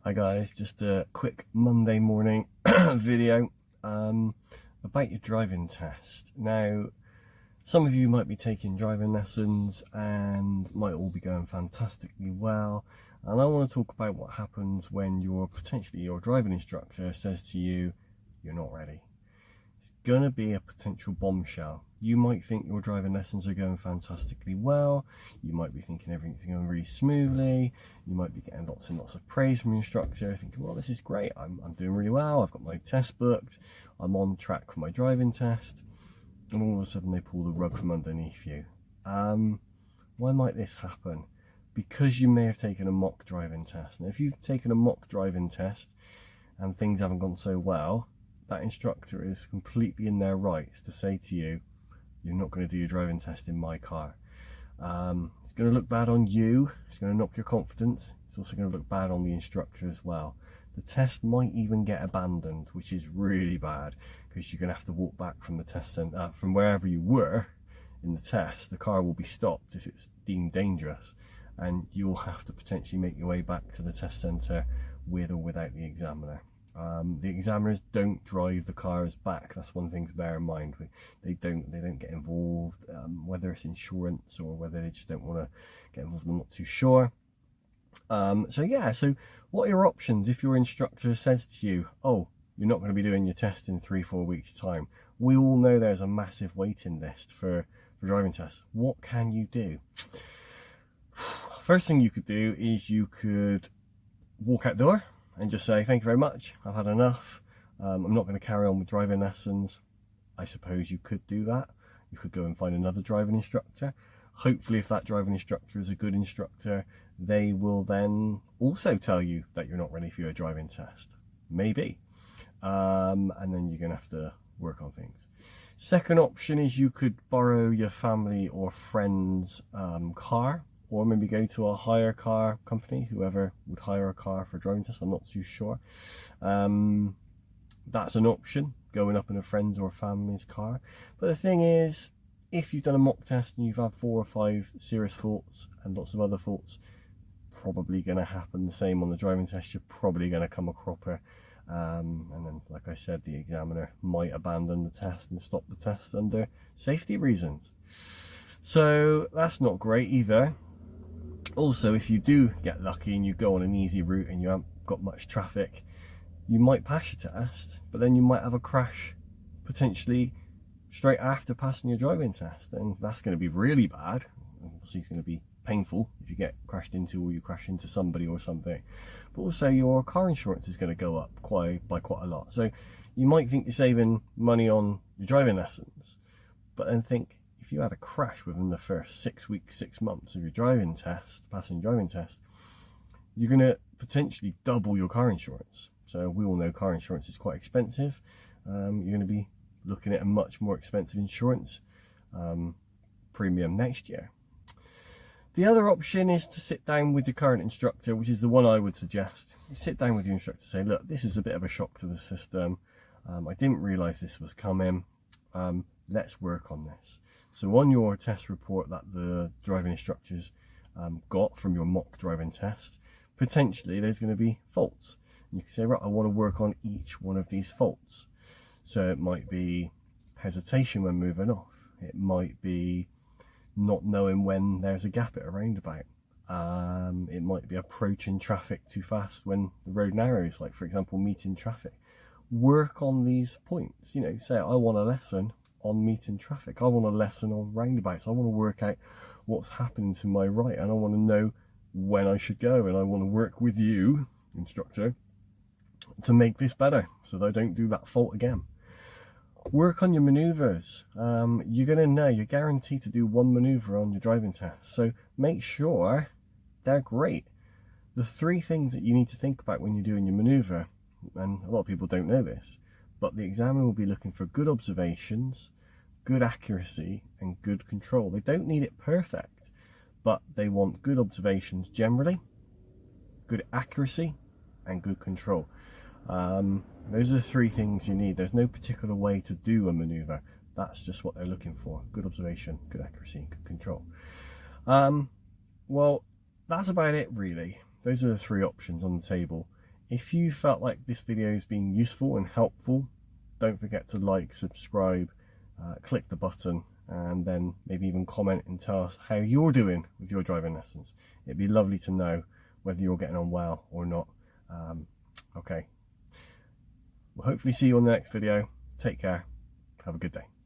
Hi guys, just a quick Monday morning video about your driving test. Now, some of you might be taking driving lessons and might all be going fantastically well, and I want to talk about what happens when potentially your driving instructor says to you, you're not ready. It's going to be a potential bombshell. You might think your driving lessons are going fantastically well. You might be thinking everything's going really smoothly. You might be getting lots and lots of praise from your instructor, thinking, well, this is great. I'm doing really well. I've got my test booked. I'm on track for my driving test. And all of a sudden they pull the rug from underneath you. Why might this happen? Because you may have taken a mock driving test. Now, if you've taken a mock driving test and things haven't gone so well, that instructor is completely in their rights to say to you, you're not going to do your driving test in my car. It's going to look bad on you. It's going to knock your confidence. It's also going to look bad on the instructor as well. The test might even get abandoned, which is really bad, because you're going to have to walk back from the test center, from wherever you were in the test. The car will be stopped if it's deemed dangerous, and you'll have to potentially make your way back to the test center with or without the examiner. The examiners don't drive the cars back. That's one thing to bear in mind. They don't get involved, whether it's insurance or whether they just don't want to get involved. I'm not too sure. So what are your options if your instructor says to you, oh, you're not going to be doing your test in 3-4 weeks time? We all know there's a massive waiting list for driving tests. What can you do? First thing you could do is you could walk out the door and just say, thank you very much, I've had enough, I'm not going to carry on with driving lessons. I suppose you could do that. You could go and find another driving instructor. Hopefully, if that driving instructor is a good instructor, they will then also tell you that you're not ready for your driving test. Maybe. And then you're going to have to work on things. Second option is you could borrow your family or friend's car, or maybe go to a hire car company, whoever would hire a car for a driving test. I'm not too sure. That's an option, going up in a friend's or family's car. But the thing is, if you've done a mock test and you've had 4 or 5 serious faults and lots of other faults, probably going to happen the same on the driving test. You're probably going to come a cropper. And then, like I said, the examiner might abandon the test and stop the test under safety reasons. So that's not great either. Also, if you do get lucky and you go on an easy route and you haven't got much traffic, you might pass your test, but then you might have a crash potentially straight after passing your driving test, and that's going to be really bad. Obviously, it's going to be painful if you get crashed into, or you crash into somebody or something. But also, your car insurance is going to go up by quite a lot. So you might think you're saving money on your driving lessons, but then think, if you had a crash within the first 6 weeks, 6 months of your driving test, passing driving test, you're going to potentially double your car insurance. So we all know car insurance is quite expensive. You're going to be looking at a much more expensive insurance premium next year. The other option is to sit down with your current instructor, which is the one I would suggest. You sit down with your instructor and say, look, this is a bit of a shock to the system. I didn't realise this was coming. Let's work on this. So on your test report that the driving instructors got from your mock driving test, potentially there's going to be faults. And you can say, right, I want to work on each one of these faults. So it might be hesitation when moving off. It might be not knowing when there's a gap at a roundabout. It might be approaching traffic too fast when the road narrows, like for example, meeting traffic. Work on these points. You know, say, I want a lesson on meeting traffic. I want a lesson on roundabouts. I want to work out what's happening to my right, and I want to know when I should go, and I want to work with you, instructor, to make this better so that I don't do that fault again. Work on your maneuvers. You're going to know, you're guaranteed to do one maneuver on your driving test, so make sure they're great. The 3 things that you need to think about when you're doing your maneuver, and a lot of people don't know this, but the examiner will be looking for good observations, good accuracy, and good control. They don't need it perfect, but they want good observations generally, good accuracy, and good control. Those are the 3 things you need. There's no particular way to do a maneuver. That's just what they're looking for. Good observation, good accuracy, and good control. Well, that's about it really. Those are the 3 options on the table. If you felt like this video has been useful and helpful, don't forget to like, subscribe, click the button, and then maybe even comment and tell us how you're doing with your driving lessons. It'd be lovely to know whether you're getting on well or not. Okay, we'll hopefully see you on the next video. Take care. Have a good day.